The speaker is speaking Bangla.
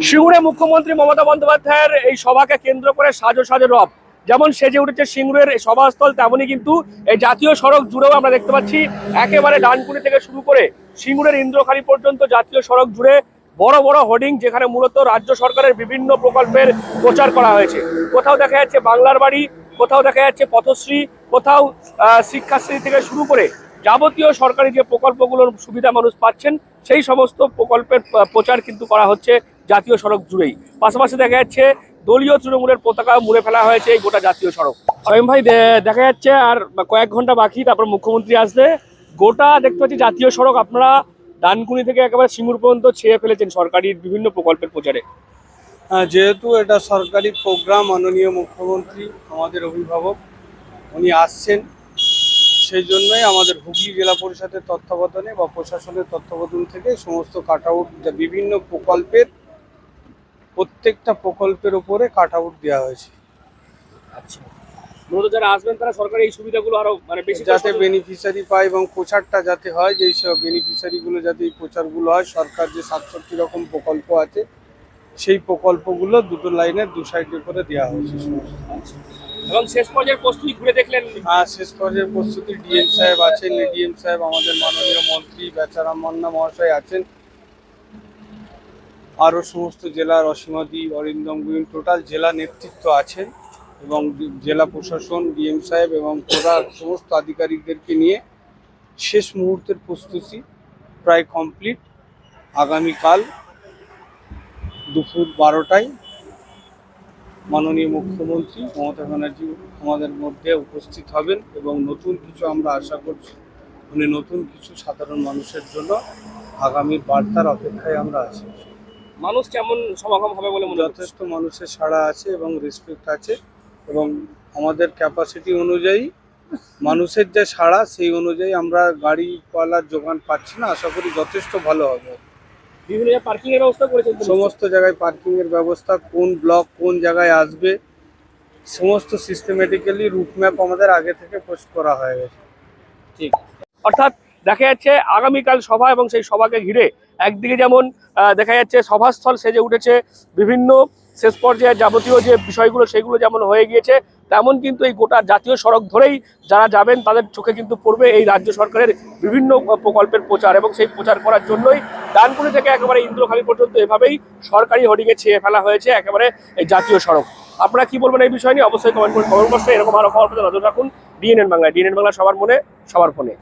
সিঙ্গুরে মুখ্যমন্ত্রী মমতা বন্দ্যোপাধ্যায়ের এই সভাকে কেন্দ্র করে সাজো সাজো রব যেমন সেজে উঠেছে সিঙ্গুরের সভাস্থল, তেমনই কিন্তু এই জাতীয় সড়ক জুড়েও আমরা দেখতে পাচ্ছি একেবারে ডানকুনি থেকে শুরু করে সিঙ্গুরের ইন্দ্রখালি পর্যন্ত জাতীয় সড়ক জুড়ে বড় বড় হোর্ডিং, যেখানে মূলত রাজ্য সরকারের বিভিন্ন প্রকল্পের প্রচার করা হয়েছে। কোথাও দেখা যাচ্ছে বাংলার বাড়ি, কোথাও দেখা যাচ্ছে পথশ্রী, কোথাও শিক্ষাশ্রী থেকে শুরু করে যাবতীয় সরকারি যে প্রকল্পগুলোর সুবিধা মানুষ পাচ্ছেন সেই সমস্ত প্রকল্পের প্রচার কিন্তু করা হচ্ছে জাতীয় সড়ক জুড়েই। পাশাপাশি দেখা যাচ্ছে দলীয় তৃণমূলের পতাকা মুড়ে ফেলা হয়েছে এই গোটা জাতীয় সড়ক। স্বয়ং ভাই, দেখা যাচ্ছে আর কয়েক ঘন্টা বাকি, তারপর মুখ্যমন্ত্রী আসলে গোটা দেখতে পাচ্ছি জাতীয় সড়ক আপনারা ডানকুনি থেকে একেবারে সিঙ্গুর পর্যন্ত ছেয়ে ফেলেছেন সরকারি বিভিন্ন প্রকল্পের প্রচারে। যেহেতু এটা সরকারি প্রোগ্রাম, মাননীয় মুখ্যমন্ত্রী আমাদের অভিভাবক উনি আসছেন, সেই জন্যই আমাদের হুগলি জেলা পরিষদের তত্ত্বাবধানে বা প্রশাসনের তত্ত্বাবধান থেকে সমস্ত কাট আউট বিভিন্ন প্রকল্পের প্রত্যেকটা প্রকল্পের উপরে কাট আউট দেওয়া হয়েছে। আচ্ছা, মূলত যারা আসবেন তারা সরকারি এই সুবিধাগুলো আরো বেশি যাতে বেনিফিশিয়ারি পায় এবং প্রচারটা যাতে হয়, যেই সব বেনিফিশিয়ারিগুলো যাতে এই প্রচারগুলো হয়। সরকার যে 67 রকম প্রকল্প আছে সেই প্রকল্পগুলো দুটো লাইনের দু সাইডে করে দেওয়া হয়েছে সমস্ত। এবং শেষ পর্যায়ের প্রস্তুতি ঘুরে দেখলেন? শেষ পর্যায়ের প্রস্তুতি ডিএম সাহেব আছেন, এডিএম সাহেব, আমাদের মাননীয় মন্ত্রী বেচারাম মান্না মহাশয় আছেন, আরও সমস্ত জেলার অসীমাদি, অরিন্দম গুইন, টোটাল জেলা নেতৃত্ব আছেন এবং জেলা প্রশাসন, ডিএম সাহেব এবং প্রধান সমস্ত আধিকারিকদেরকে নিয়ে শেষ মুহূর্তের প্রস্তুতি প্রায় কমপ্লিট। আগামীকাল দুপুর 12টায় মাননীয় মুখ্যমন্ত্রী মমতা ব্যানার্জি আমাদের মধ্যে উপস্থিত হবেন এবং নতুন কিছু আমরা আশা করছি, উনি নতুন কিছু সাধারণ মানুষের জন্য আগামীর বার্তার অপেক্ষায় আমরা আছি। মানুষ কেমন সমাগম হবে বলে মনে হচ্ছে? যথেষ্ট মানুষের সাড়া আছে এবং রেসপেক্ট আছে এবং আমাদের ক্যাপাসিটি অনুযায়ী মানুষের যে সাড়া সেই অনুযায়ী আমরা গাড়িওয়ালার যোগান পাচ্ছি না, আশা করি যথেষ্ট ভালো হবে। বিভিন্ন জায়গায় পার্কিং এর ব্যবস্থা করেছেন? সমস্ত জায়গায় পার্কিং এর ব্যবস্থা, কোন ব্লক কোন জায়গায় আসবে সমস্ত সিস্টেমেটিক্যালি রুট ম্যাপ আমাদের আগে থেকে পোস্ট করা হয়ে গেছে। ঠিক, অর্থাৎ দেখা যাচ্ছে আগামীকাল সভা এবং সেই সভাকে ঘিরে একদিকে যেমন দেখা যাচ্ছে সভাস্থল সেজে উঠেছে, বিভিন্ন শেষ পর্যায়ে যাবতীয় যে বিষয়গুলো সেগুলো যেমন হয়ে গিয়েছে, তেমন কিন্তু এই গোটা জাতীয় সড়ক ধরেই যারা যাবেন তাদের চোখে কিন্তু পড়বে এই রাজ্য সরকারের বিভিন্ন প্রকল্পের প্রচার। এবং সেই প্রচার করার জন্যই ডানকুনি থেকে একেবারে ইন্দ্রখালি পর্যন্ত এভাবেই সরকারি হোর্ডিংয়ে ছেয়ে ফেলা হয়েছে একেবারে এই জাতীয় সড়ক। আপনারা কি বলবেন এই বিষয় নিয়ে অবশ্যই কমেন্ট করুন। এরকম আরো খবর পেতে নজর রাখুন ডিএনএন বাংলায়। ডিএনএন বাংলা সবার মনে, সবার ফোনে।